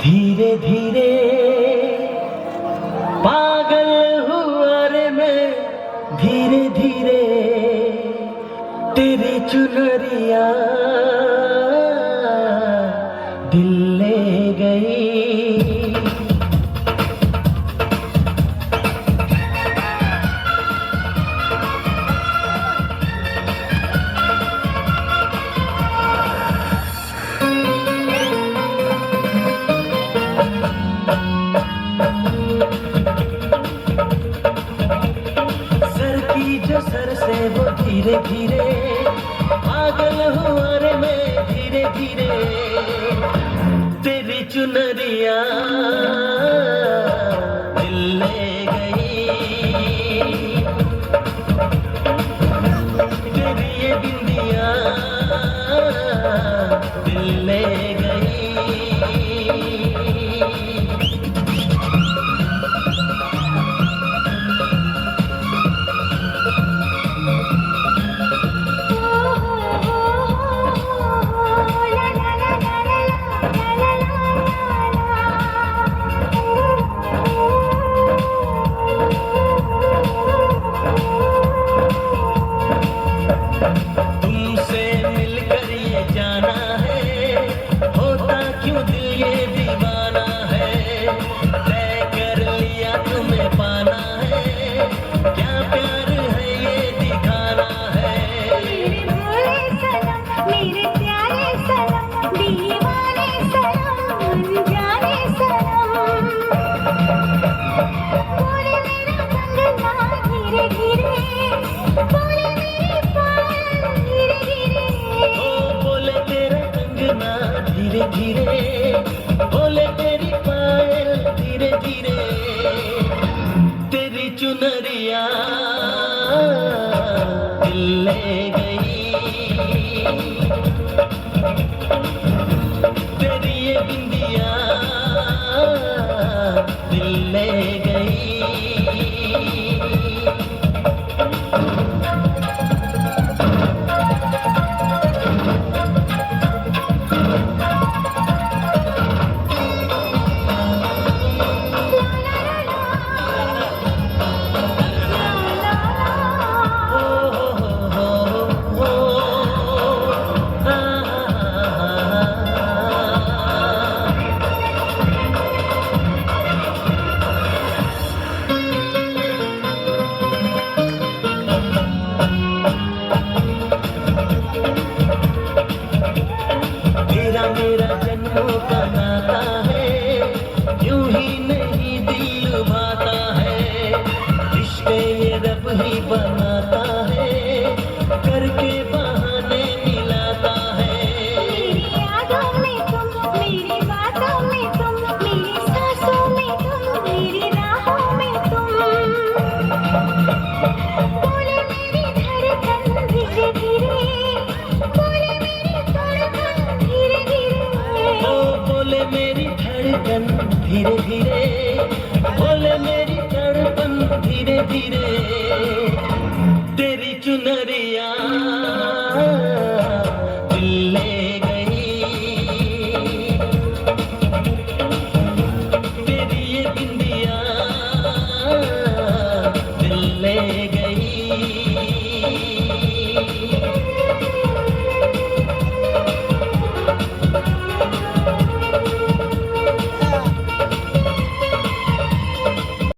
धीरे धीरे पागल हुआ रे मैं, धीरे धीरे तेरी चुनरिया दिल ले गई। जो सर से वो धीरे धीरे पागल हुआ रे मैं, धीरे धीरे तेरी चुनरिया दिल ले गई। तेरी ये बिंदिया दिल ले गई। तुमसे मिलकर ये जाना है, होता क्यों दिल ये दीवाना है। तय कर लिया तुम्हें पाना है, क्या प्यार है ये दिखाना है। मेरे भोले सनम, मेरे प्यारे सनम, दीवाने सनम, अनजाने सनम। बोले मेरा कंगना धीरे धीरे, बोले मेरी पायल धीरे धीरे। ओ बोले तेरा कंगना धीरे धीरे, बोले तेरी पायल धीरे धीरे तेरी चुनरिया दिल ले गई। तेरी ये बिंदिया दिल ले गई। तेरा मेरा जन्मों का नाता है, यूं ही नहीं दिल लुभाता है। रिश्ते ये रब ही बनाता है, करके बहाने मिलाता है। मेरी यादों में तुम, मेरी बातों में तुम, मेरी सांसों में तुम, मेरी राहों में तुम। बोले मेरी धड़कन धीरे धीरे, बोले मेरी धड़कन धीरे धीरे। ओ बोले मेरी धड़कन धीरे धीरे, बोले मेरी धड़कन धीरे धीरे तेरी चुनरिया